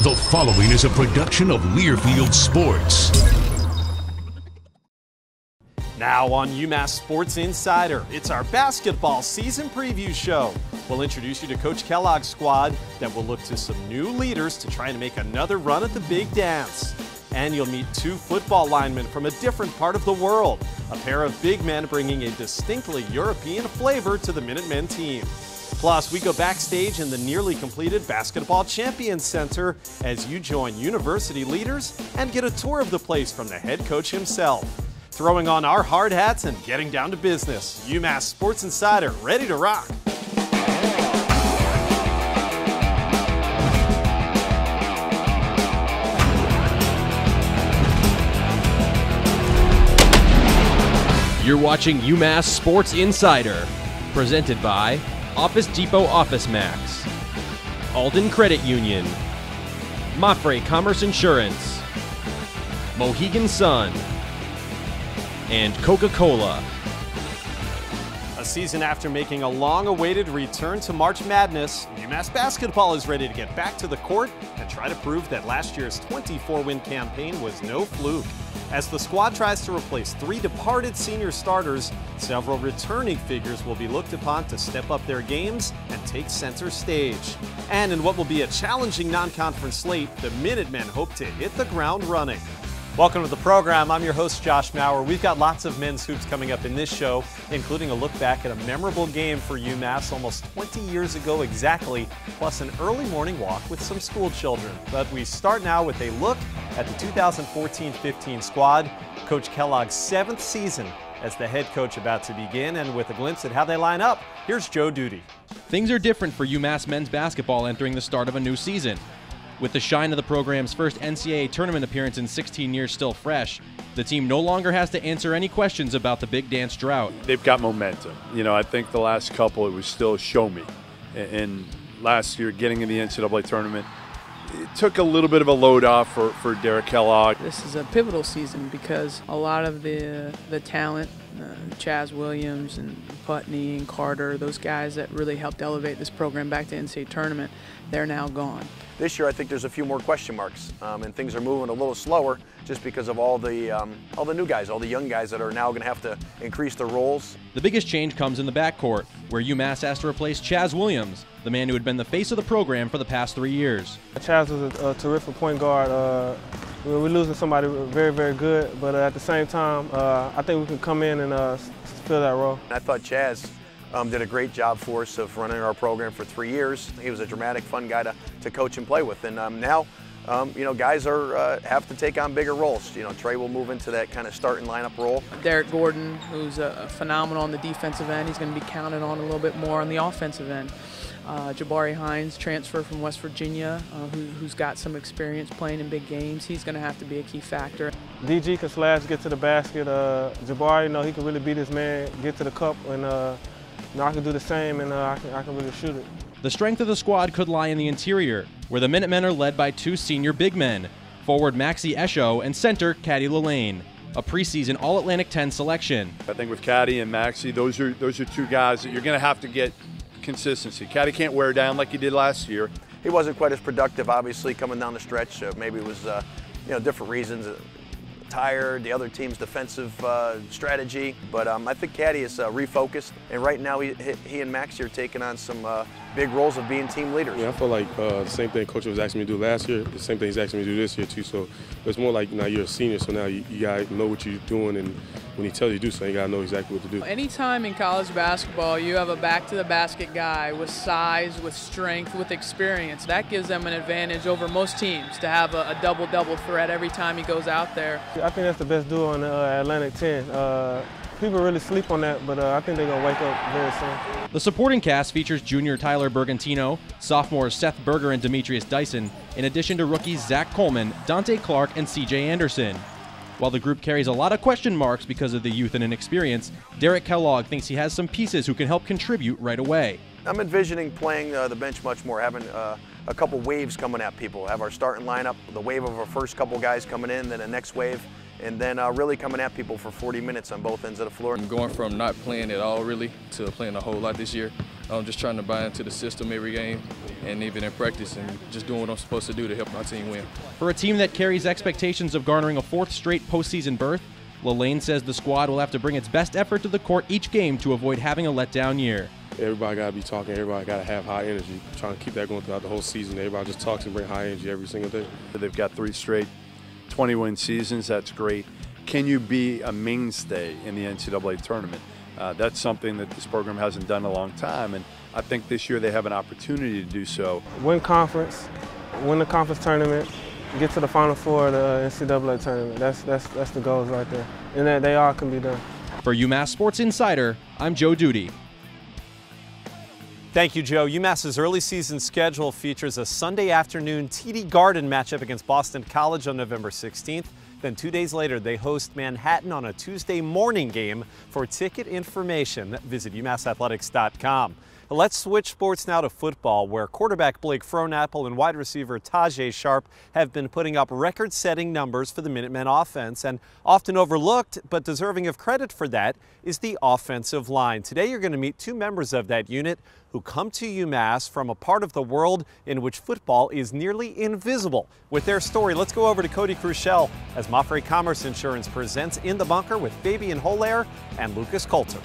The following is a production of Learfield Sports. Now on UMass Sports Insider, it's our basketball season preview show. We'll introduce you to Coach Kellogg's squad that will look to some new leaders to try and make another run at the big dance. And you'll meet two football linemen from a different part of the world, a pair of big men bringing a distinctly European flavor to the Minutemen team. Plus, we go backstage in the nearly completed Basketball Champions Center as you join university leaders and get a tour of the place from the head coach himself. Throwing on our hard hats and getting down to business. UMass Sports Insider, ready to rock. You're watching UMass Sports Insider, presented by Office Depot Office Max, Alden Credit Union, Mafre Commerce Insurance, Mohegan Sun, and Coca-Cola. A season after making a long-awaited return to March Madness, UMass basketball is ready to get back to the court and try to prove that last year's 24-win campaign was no fluke. As the squad tries to replace three departed senior starters, several returning figures will be looked upon to step up their games and take center stage. And in what will be a challenging non-conference slate, the Minutemen hope to hit the ground running. Welcome to the program. I'm your host, Josh Maurer. We've got lots of men's hoops coming up in this show, including a look back at a memorable game for UMass almost 20 years ago exactly, plus an early morning walk with some school children. But we start now with a look at the 2014-15 squad, Coach Kellogg's 7th season as the head coach about to begin, and with a glimpse at how they line up, here's Joe Duty. Things are different for UMass men's basketball entering the start of a new season. With the shine of the program's first NCAA tournament appearance in 16 years still fresh, the team no longer has to answer any questions about the big dance drought. They've got momentum. You know, I think the last couple, it was still show me. And last year, getting in the NCAA tournament, it took a little bit of a load off for Derek Kellogg. This is a pivotal season because a lot of the talent, Chaz Williams and Putney and Carter, those guys that really helped elevate this program back to NCAA tournament, they're now gone. This year, I think there's a few more question marks, and things are moving a little slower just because of all the new guys, all the young guys that are now going to have to increase their roles. The biggest change comes in the backcourt, where UMass has to replace Chaz Williams, the man who had been the face of the program for the past 3 years. Chaz was a terrific point guard. We're losing somebody very, very good, but at the same time, I think we can come in and fill that role. I thought Chaz did a great job for us of running our program for 3 years. He was a dramatic, fun guy to coach and play with. And now, you know, guys have to take on bigger roles. You know, Trey will move into that kind of starting lineup role. Derek Gordon, who's phenomenal on the defensive end, he's going to be counted on a little bit more on the offensive end. Jabari Hines, transfer from West Virginia, who's got some experience playing in big games. He's going to have to be a key factor. DG can slash, get to the basket. Jabari, you know, he can really beat his man, get to the cup, and I can do the same, and I can really shoot it. The strength of the squad could lie in the interior, where the Minutemen are led by two senior big men, forward Maxie Esho and center Caddy Lillane, a preseason All-Atlantic 10 selection. I think with Caddy and Maxie, those are two guys that you're going to have to get consistency. Caddy can't wear down like he did last year. He wasn't quite as productive, obviously, coming down the stretch. Maybe it was, you know, different reasons. Tired, the other team's defensive strategy, but I think Caddy is refocused, and right now he and Maxie are taking on some big roles of being team leaders. Yeah, I feel like the same thing Coach was asking me to do last year, the same thing he's asking me to do this year too, so it's more like now you're a senior, so now you gotta know what you're doing, and when he tells you to do something, you gotta know exactly what to do. Anytime in college basketball you have a back-to-the-basket guy with size, with strength, with experience, that gives them an advantage over most teams to have a double-double threat every time he goes out there. I think that's the best duo in the Atlantic 10. People really sleep on that, but I think they're going to wake up very soon. The supporting cast features junior Tyler Bergantino, sophomores Seth Berger and Demetrius Dyson, in addition to rookies Zach Coleman, Dante Clark, and C.J. Anderson. While the group carries a lot of question marks because of the youth and inexperience, Derek Kellogg thinks he has some pieces who can help contribute right away. I'm envisioning playing the bench much more, having a couple waves coming at people. Have our starting lineup, the wave of our first couple guys coming in, then the next wave, and then really coming at people for 40 minutes on both ends of the floor. I'm going from not playing at all really to playing a whole lot this year. I'm just trying to buy into the system every game and even in practice and just doing what I'm supposed to do to help my team win. For a team that carries expectations of garnering a 4th straight postseason berth, Lillane says the squad will have to bring its best effort to the court each game to avoid having a letdown year. Everybody got to be talking. Everybody got to have high energy. Trying to keep that going throughout the whole season. Everybody just talks and bring high energy every single day. They've got 3 straight 20-win seasons. That's great. Can you be a mainstay in the NCAA tournament? That's something that this program hasn't done in a long time, and I think this year they have an opportunity to do so. Win conference, win the conference tournament, get to the Final Four of the NCAA tournament. That's the goals right there, and that they all can be done. For UMass Sports Insider, I'm Joe Duty. Thank you, Joe. UMass's early season schedule features a Sunday afternoon TD Garden matchup against Boston College on November 16th. Then 2 days later, they host Manhattan on a Tuesday morning game. For ticket information, visit UMassathletics.com. Let's switch sports now to football, where quarterback Blake Frohnapple and wide receiver Tajay Sharp have been putting up record-setting numbers for the Minutemen offense. And often overlooked, but deserving of credit for that, is the offensive line. Today you're going to meet 2 members of that unit who come to UMass from a part of the world in which football is nearly invisible. With their story, let's go over to Cody Crushell as Mafre Commerce Insurance presents In the Bunker with Fabian Hoeller and Lukas Kolter.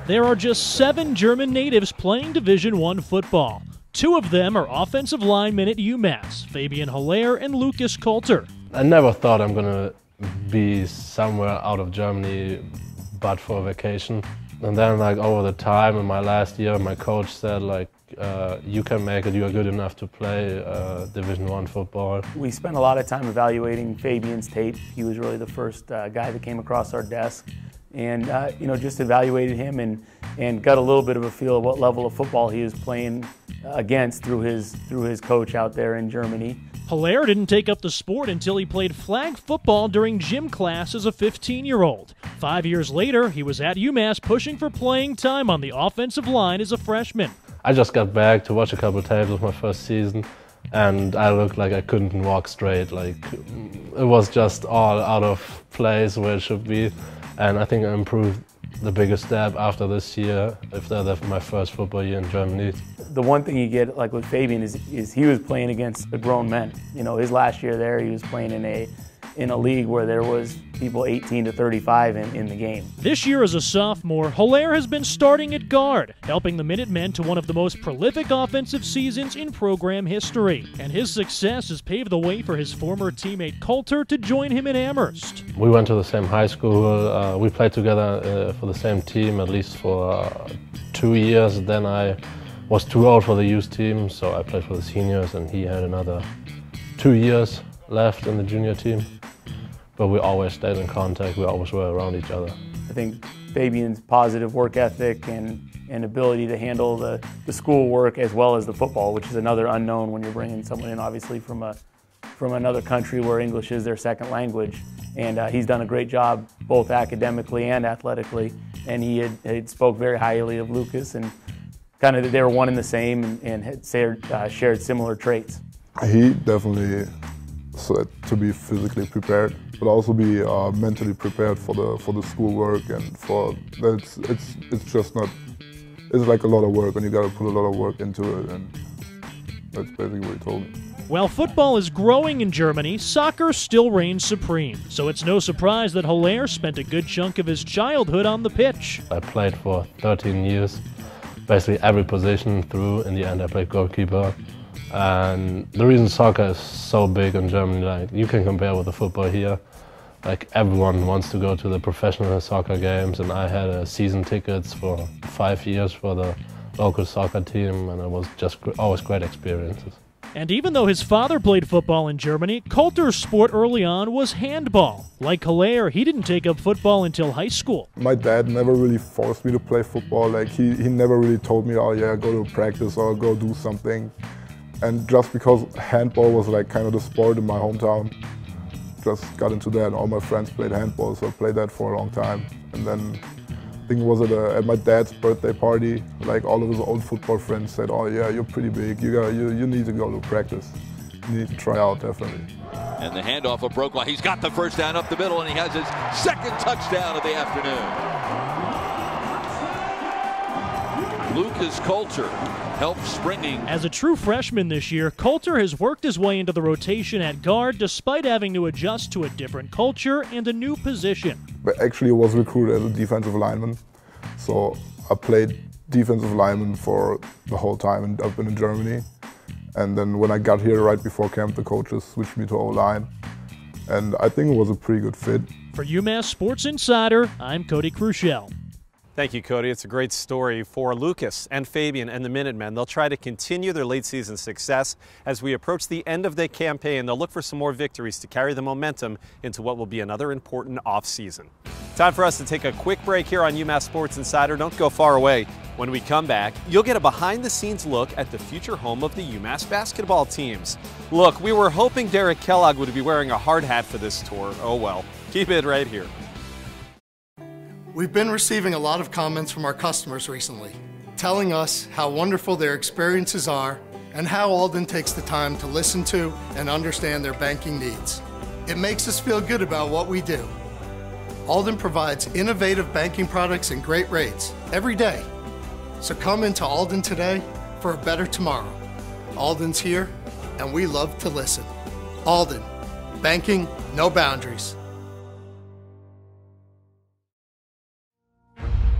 There are just 7 German natives playing Division I football. 2 of them are offensive linemen at UMass, Fabian Hoeller and Lukas Kolter. I never thought I'm going to be somewhere out of Germany but for a vacation. And then over the time in my last year, my coach said you can make it, you are good enough to play Division I football. We spent a lot of time evaluating Fabian's tape. He was really the first guy that came across our desk. And just evaluated him and got a little bit of a feel of what level of football he was playing against through his coach out there in Germany. Hoeller didn't take up the sport until he played flag football during gym class as a 15-year-old. 5 years later, he was at UMass pushing for playing time on the offensive line as a freshman. I just got back to watch a couple of tapes of my first season, and I looked like I couldn't walk straight. It was just all out of place where it should be. And I think I improved the biggest step after this year, after my first football year in Germany. The one thing you get, like with Fabian, is he was playing against the grown men. His last year there, he was playing in a league where there was people 18 to 35 in the game. This year as a sophomore, Hoeller has been starting at guard, helping the Minutemen to one of the most prolific offensive seasons in program history. And his success has paved the way for his former teammate Kolter to join him at Amherst. We went to the same high school. We played together for the same team at least for 2 years. Then I was too old for the youth team, so I played for the seniors, and he had another 2 years left in the junior team. But we always stayed in contact, we always were around each other. I think Fabian's positive work ethic and ability to handle the school work as well as the football, which is another unknown when you're bringing someone in obviously from another country where English is their second language. And he's done a great job both academically and athletically. And he had spoke very highly of Lukas, and kind of they were one and the same and had shared similar traits. He definitely said to be physically prepared, but also be mentally prepared for the schoolwork, and it's just not. It's like a lot of work, and you got to put a lot of work into it, and that's basically what he told me. While football is growing in Germany, soccer still reigns supreme. So it's no surprise that Hoeller spent a good chunk of his childhood on the pitch. I played for 13 years, basically every position through. In the end, I played goalkeeper. And the reason soccer is so big in Germany, you can compare with the football here. Everyone wants to go to the professional soccer games, and I had season tickets for 5 years for the local soccer team, and it was just always great experiences. And even though his father played football in Germany, Kolter's sport early on was handball. Like Hoeller, he didn't take up football until high school. My dad never really forced me to play football. He never really told me, oh yeah, go to practice or go do something. And just because handball was kind of the sport in my hometown, just got into that. All my friends played handball, so I played that for a long time. And then I think it was at my dad's birthday party, all of his old football friends said, oh yeah, you're pretty big, you need to go to practice. You need to try out, definitely. And the handoff of Broke, he's got the first down up the middle, and he has his second touchdown of the afternoon. Lukas Kolter help springing. As a true freshman this year, Kolter has worked his way into the rotation at guard despite having to adjust to a different culture and a new position. But actually, I was recruited as a defensive lineman, so I played defensive lineman for the whole time I've been in Germany. And then when I got here right before camp, the coaches switched me to O-line. And I think it was a pretty good fit. For UMass Sports Insider, I'm Cody Cruciel. Thank you, Cody. It's a great story for Lukas and Fabian and the Minutemen. They'll try to continue their late season success. As we approach the end of the campaign, they'll look for some more victories to carry the momentum into what will be another important offseason. Time for us to take a quick break here on UMass Sports Insider. Don't go far away. When we come back, you'll get a behind-the-scenes look at the future home of the UMass basketball teams. Look, we were hoping Derek Kellogg would be wearing a hard hat for this tour. Oh well. Keep it right here. We've been receiving a lot of comments from our customers recently, telling us how wonderful their experiences are and how Alden takes the time to listen to and understand their banking needs. It makes us feel good about what we do. Alden provides innovative banking products and great rates every day. So come into Alden today for a better tomorrow. Alden's here, and we love to listen. Alden, banking, no boundaries.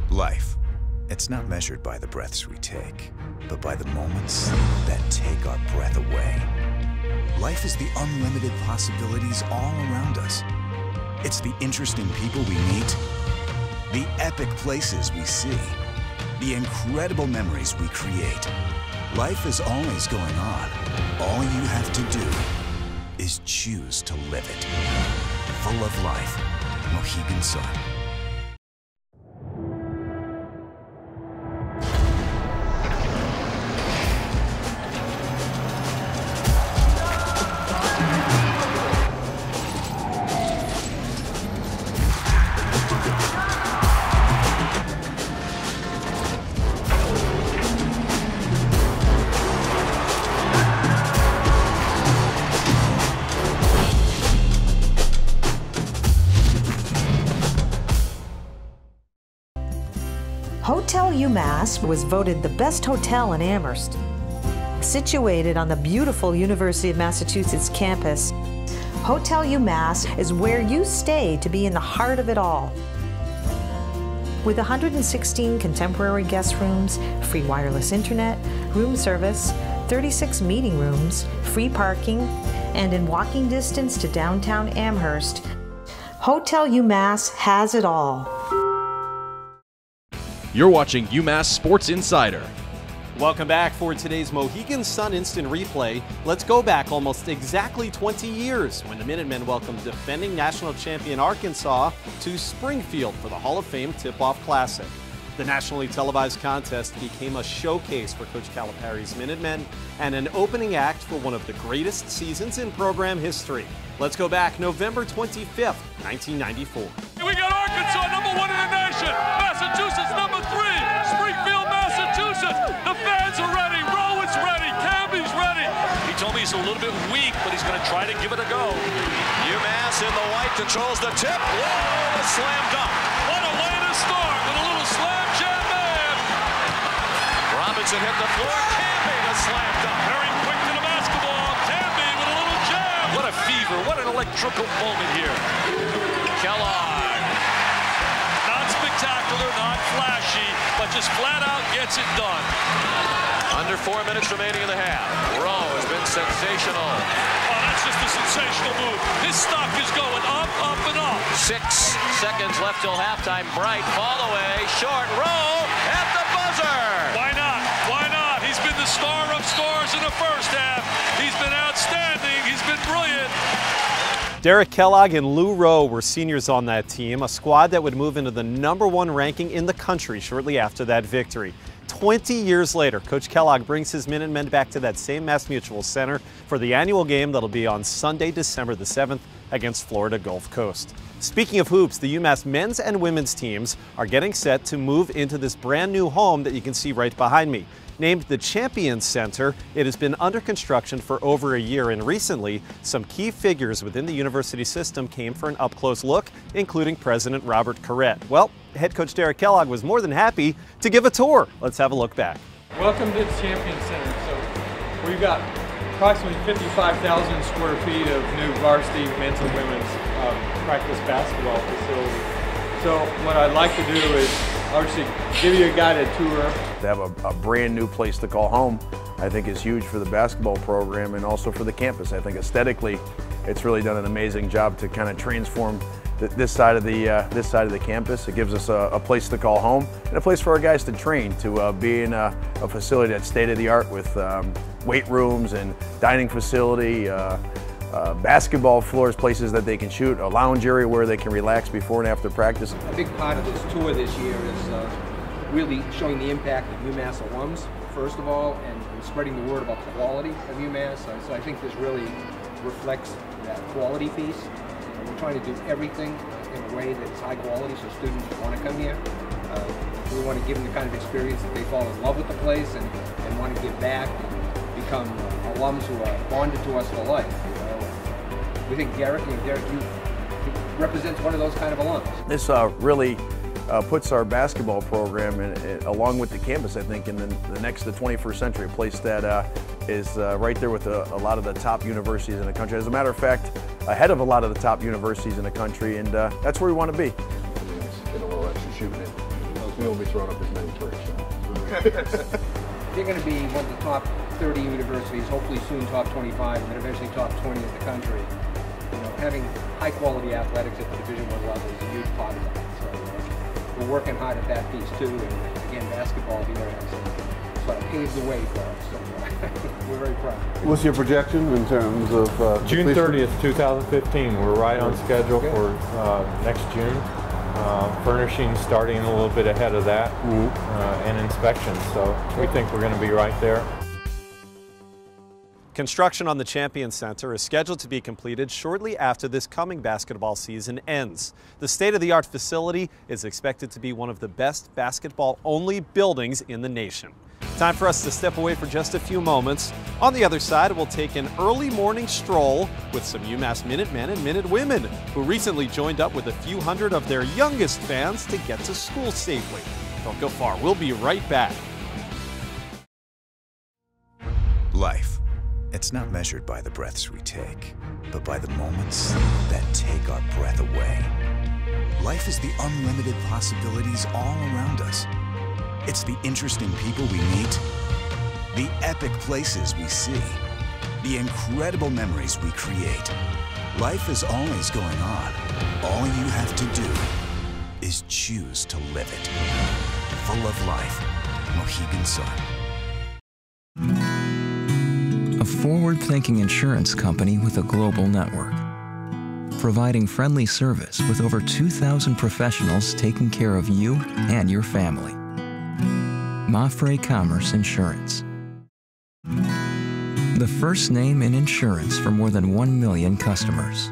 Life, it's not measured by the breaths we take, but by the moments that take our breath away. Life is the unlimited possibilities all around us. It's the interesting people we meet, the epic places we see, the incredible memories we create. Life is always going on. All you have to do is choose to live it. Full of life, Mohegan Sun. Hotel UMass was voted the best hotel in Amherst. Situated on the beautiful University of Massachusetts campus, Hotel UMass is where you stay to be in the heart of it all. With 116 contemporary guest rooms, free wireless internet, room service, 36 meeting rooms, free parking, and in walking distance to downtown Amherst, Hotel UMass has it all. You're watching UMass Sports Insider. Welcome back for today's Mohegan Sun Instant Replay. Let's go back almost exactly 20 years when the Minutemen welcomed defending national champion Arkansas to Springfield for the Hall of Fame Tip-Off Classic. The nationally televised contest became a showcase for Coach Calipari's Minutemen and an opening act for one of the greatest seasons in program history. Let's go back November 25th, 1994. We got Arkansas, #1 in the nation. Massachusetts, #3. Springfield, Massachusetts. The fans are ready. Rowan's ready. Camby's ready. He told me he's a little bit weak, but he's going to try to give it a go. UMass in the white controls the tip. Whoa, a slam dunk. What a way to start with a little slam jam man. Robinson hit the floor. Camby the slam dunk. Very quick to the basketball. Camby with a little jam. What a fever. What an electrical moment here. Kellogg. Not spectacular, not flashy, but just flat out gets it done. Under 4 minutes remaining in the half. Rowe has been sensational. Oh, that's just a sensational move. His stock is going up, up, and up. 6 seconds left till halftime. Bright, fall away, short, Rowe at the buzzer. Why not? Why not? He's been the star of stars in the first half. He's been outstanding. He's been brilliant. Derek Kellogg and Lou Rowe were seniors on that team, a squad that would move into the #1 ranking in the country shortly after that victory. 20 years later, Coach Kellogg brings his Minutemen back to that same MassMutual Center for the annual game that'll be on Sunday, December the 7th against Florida Gulf Coast. Speaking of hoops, the UMass men's and women's teams are getting set to move into this brand new home that you can see right behind me. Named the Champions Center, it has been under construction for over a year, and recently some key figures within the university system came for an up-close look, including President Robert Caret. Well, head coach Derek Kellogg was more than happy to give a tour. Let's have a look back. Welcome to the Champion Center. So we've got approximately 55,000 square feet of new varsity men's and women's practice basketball facility. So what I'd like to do is obviously give you a guided tour. To have a brand new place to call home, I think is huge for the basketball program and also for the campus. I think aesthetically, it's really done an amazing job to kind of transform this side of the campus. It gives us a place to call home and a place for our guys to train, to be in a facility that's state-of-the-art with weight rooms and dining facility, basketball floors, places that they can shoot, a lounge area where they can relax before and after practice. A big part of this tour this year is really showing the impact of UMass alums, first of all, and spreading the word about the quality of UMass. So I think this really reflects that quality piece. We're trying to do everything in a way that's high quality so students want to come here. We want to give them the kind of experience that they fall in love with the place and want to give back and become alums who are bonded to us for life. We think Derek, you represents one of those kind of alums. This really puts our basketball program, along with the campus, I think, in the next to 21st century, a place that is right there with a lot of the top universities in the country. As a matter of fact, ahead of a lot of the top universities in the country, and that's where we want to be. Get a little extra shooting in. We won't be throwing up as many tricks. They're going to be one of the top 30 universities, hopefully soon top 25, and then eventually top 20 in the country. You know, having high quality athletics at the Division I level is a huge part of that. So we're working hard at that piece too, and again, basketball here has sort of paved the way for us. So we're very proud. What's your projection in terms of June 30th, 2015? We're right on schedule for next June. Furnishing starting a little bit ahead of that, and inspections. So we think we're going to be right there. Construction on the Champion Center is scheduled to be completed shortly after this coming basketball season ends. The state-of-the-art facility is expected to be one of the best basketball-only buildings in the nation. Time for us to step away for just a few moments. On the other side, we'll take an early morning stroll with some UMass Minutemen and Minutewomen, who recently joined up with a few hundred of their youngest fans to get to school safely. Don't go far. We'll be right back. Life. It's not measured by the breaths we take, but by the moments that take our breath away. Life is the unlimited possibilities all around us. It's the interesting people we meet, the epic places we see, the incredible memories we create. Life is always going on. All you have to do is choose to live it. Full of life. Mohegan Sun. A forward-thinking insurance company with a global network, providing friendly service with over 2,000 professionals taking care of you and your family. Mafre Commerce Insurance. The first name in insurance for more than 1 million customers,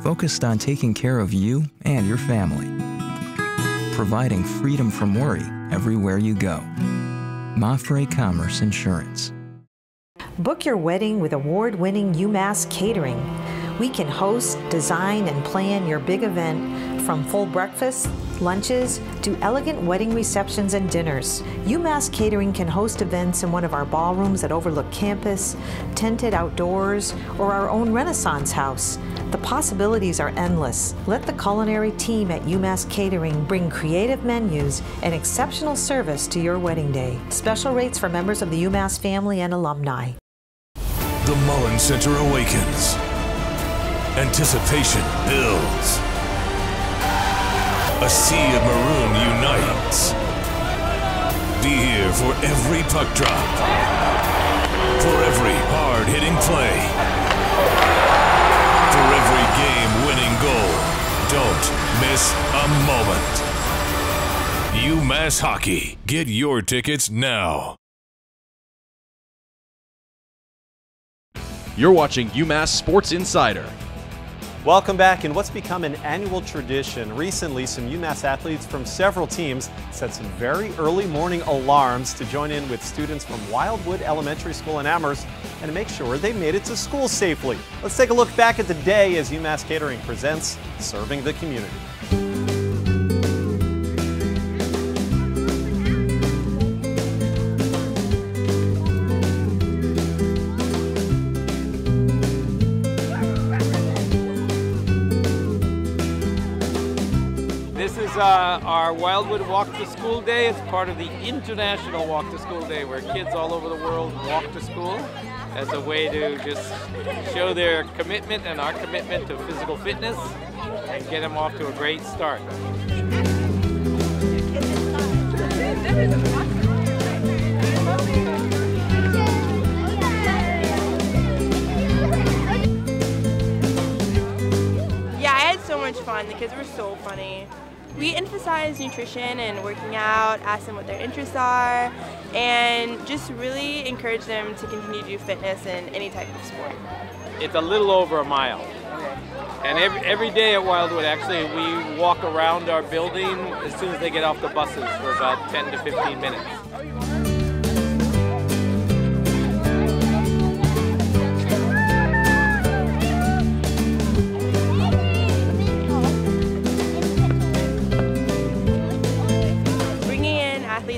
focused on taking care of you and your family, providing freedom from worry everywhere you go. Mafre Commerce Insurance. Book your wedding with award-winning UMass Catering. We can host, design, and plan your big event from full breakfasts, lunches, to elegant wedding receptions and dinners. UMass Catering can host events in one of our ballrooms that overlook campus, tented outdoors, or our own Renaissance house. The possibilities are endless. Let the culinary team at UMass Catering bring creative menus and exceptional service to your wedding day. Special rates for members of the UMass family and alumni. The Mullen Center awakens. Anticipation builds. A sea of maroon unites. Be here for every puck drop. For every hard-hitting play. For every game-winning goal. Don't miss a moment. UMass Hockey. Get your tickets now. You're watching UMass Sports Insider. Welcome back. In what's become an annual tradition, recently some UMass athletes from several teams set some very early morning alarms to join in with students from Wildwood Elementary School in Amherst and to make sure they made it to school safely. Let's take a look back at the day as UMass Catering presents Serving the Community. our Wildwood Walk to School Day. It's part of the International Walk to School Day, where kids all over the world walk to school as a way to just show their commitment and our commitment to physical fitness and get them off to a great start. Yeah, I had so much fun. The kids were so funny. We emphasize nutrition and working out, ask them what their interests are, and just really encourage them to continue to do fitness in any type of sport. It's a little over a mile. And every day at Wildwood, actually, we walk around our building as soon as they get off the buses for about 10 to 15 minutes.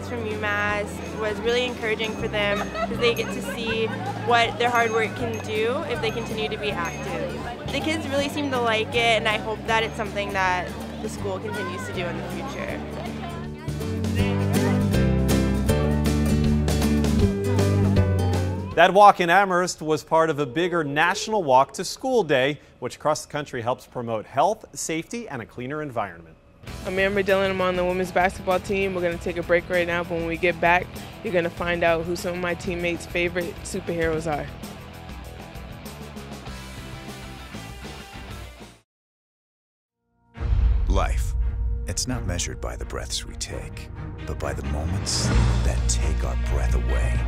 From UMass was really encouraging for them because they get to see what their hard work can do if they continue to be active. The kids really seem to like it, and I hope that it's something that the school continues to do in the future. That walk in Amherst was part of a bigger national walk to school day, which across the country helps promote health, safety, and a cleaner environment. I'm Amber Dillon. I'm on the women's basketball team. We're going to take a break right now, but when we get back, you're going to find out who some of my teammates' favorite superheroes are. Life, it's not measured by the breaths we take, but by the moments that take our breath away.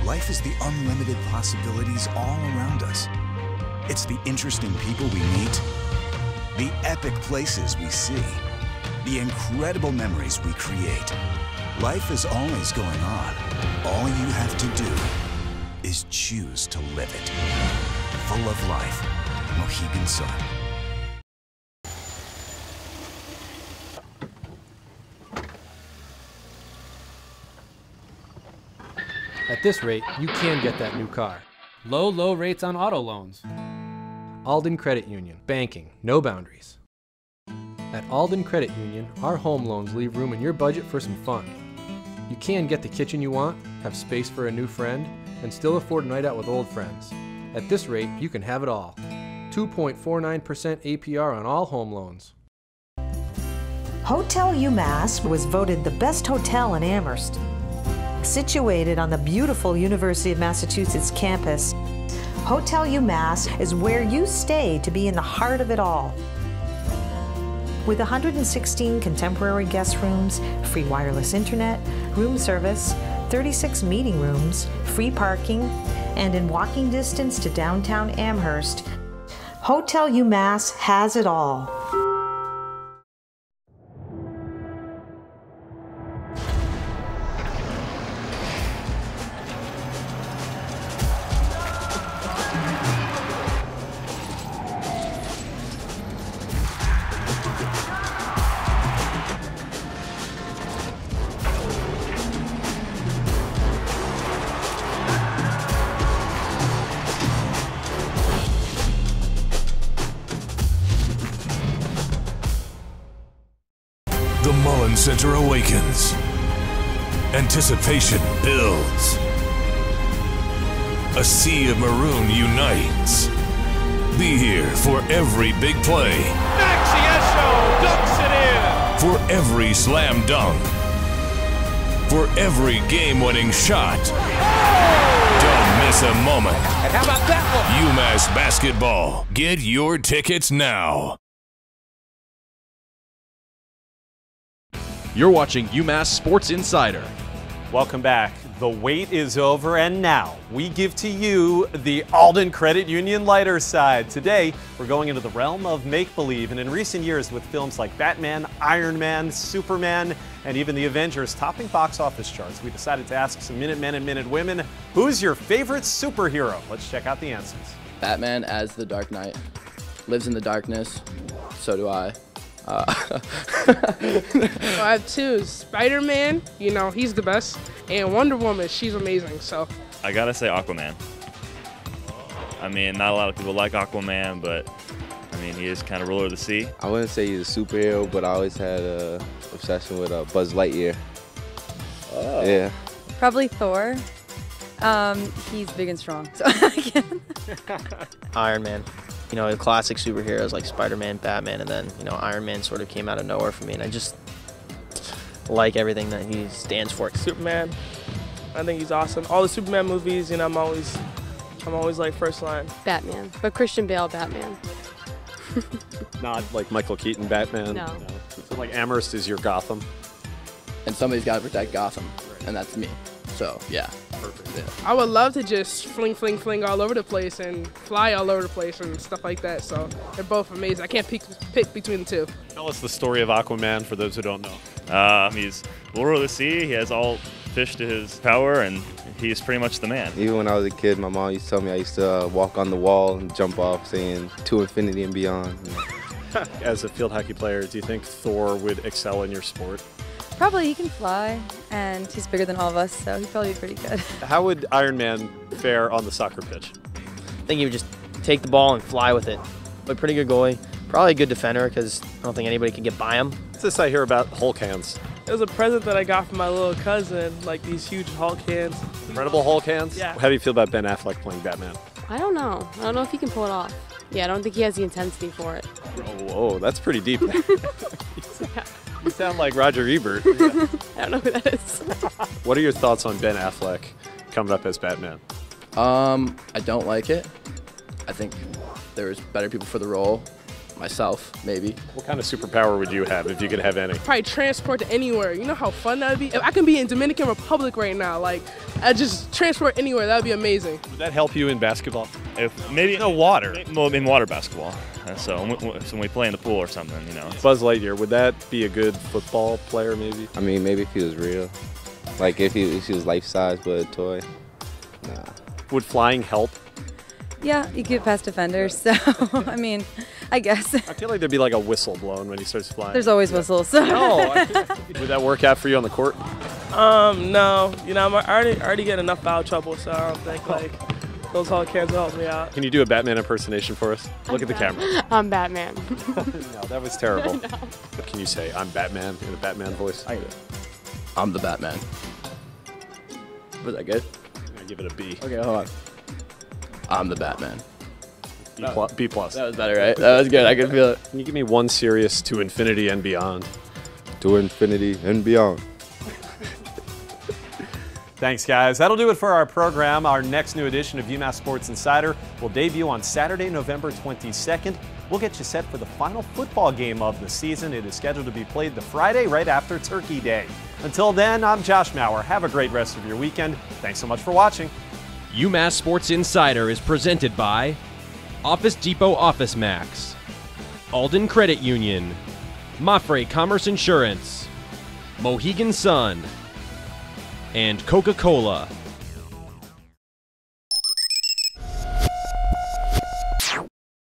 Life is the unlimited possibilities all around us. It's the interesting people we meet, the epic places we see, the incredible memories we create. Life is always going on. All you have to do is choose to live it. Full of life. Mohegan Sun. At this rate, you can get that new car. Low rates on auto loans. Alden Credit Union. Banking, no boundaries. At Alden Credit Union, our home loans leave room in your budget for some fun. You can get the kitchen you want, have space for a new friend, and still afford a night out with old friends. At this rate, you can have it all. 2.49% APR on all home loans. Hotel UMass was voted the best hotel in Amherst. Situated on the beautiful University of Massachusetts campus, Hotel UMass is where you stay to be in the heart of it all. With 116 contemporary guest rooms, free wireless internet, room service, 36 meeting rooms, free parking, and in walking distance to downtown Amherst, Hotel UMass has it all. The Mullen Center awakens. Anticipation builds. A sea of maroon unites. Be here for every big play. Maxiesho dunks it in. For every slam dunk. For every game-winning shot. Don't miss a moment. And how about that one? UMass Basketball. Get your tickets now. You're watching UMass Sports Insider. Welcome back. The wait is over, and now we give to you the Alden Credit Union lighter side. Today, we're going into the realm of make-believe, and in recent years with films like Batman, Iron Man, Superman, and even the Avengers topping box office charts, we decided to ask some Minutemen and Minutewomen, who's your favorite superhero? Let's check out the answers. Batman as the Dark Knight. Lives in the darkness. So do I. I have two. Spider-Man, you know, he's the best. And Wonder Woman, she's amazing, so. I gotta say Aquaman. I mean, not a lot of people like Aquaman, but I mean, he is kind of ruler of the sea. I wouldn't say he's a superhero, but I always had an obsession with Buzz Lightyear. Oh. Yeah. Probably Thor. He's big and strong, so Iron Man. You know, the classic superheroes like Spider-Man, Batman, and then, you know, Iron Man sort of came out of nowhere for me, and I just like everything that he stands for. Superman. I think he's awesome. All the Superman movies, you know, I'm always like first line. Batman, but Christian Bale Batman. Not like Michael Keaton Batman. No. So like Amherst is your Gotham. And somebody's got to protect Gotham, and that's me. So, yeah. Perfect. Yeah. I would love to just fling all over the place and fly all over the place and stuff like that. So they're both amazing. I can't pick between the two. Tell us the story of Aquaman for those who don't know. He's ruler of the sea. He has all fish to his power, and he's pretty much the man. Even when I was a kid, my mom used to tell me I used to walk on the wall and jump off saying to infinity and beyond. As a field hockey player, do you think Thor would excel in your sport? probably he can fly, and he's bigger than all of us, so he'd probably be pretty good. How would Iron Man fare on the soccer pitch? I think he would just take the ball and fly with it. But pretty good goalie. Probably a good defender because I don't think anybody could get by him. What's this I hear about Hulk hands? It was a present that I got from my little cousin, like these huge Hulk hands. Incredible Hulk hands? Yeah. How do you feel about Ben Affleck playing Batman? I don't know. I don't know if he can pull it off. Yeah, I don't think he has the intensity for it. Whoa, that's pretty deep. You sound like Roger Ebert. I don't know who that is. What are your thoughts on Ben Affleck coming up as Batman? I don't like it. I think there's better people for the role. Myself, maybe. What kind of superpower would you have if you could have any? Probably transport to anywhere. You know how fun that would be? If I can be in Dominican Republic right now, like, I just transport anywhere. That would be amazing. Would that help you in basketball? If maybe no water. Well, in water basketball. So when we play in the pool or something, you know. Buzz Lightyear, would that be a good football player, maybe? I mean, maybe if he was real. Like if he was life-size but a toy. Nah. Would flying help? Yeah, you get past defenders, so, I mean, I guess. I feel like there'd be like a whistle blown when he starts flying. There's always whistles. No. Would that work out for you on the court? No. You know, I already get enough foul trouble, so I don't think, like, those Hulk hands will help me out. Can you do a Batman impersonation for us? Look at the camera. I'm Batman. No, that was terrible. What can you say? I'm Batman in a Batman voice? I'm the Batman. Was that good? I give it a B. Okay, hold on. I'm the Batman. B plus. That was better, right? That was good. I could feel it. Can you give me one serious to infinity and beyond? To infinity and beyond. Thanks, guys. That'll do it for our program. Our next new edition of UMass Sports Insider will debut on Saturday, November 22nd. We'll get you set for the final football game of the season. It is scheduled to be played the Friday right after Turkey Day. Until then, I'm Josh Maurer. Have a great rest of your weekend. Thanks so much for watching. UMass Sports Insider is presented by Office Depot Office Max, Alden Credit Union, Mafre Commerce Insurance, Mohegan Sun, and Coca-Cola.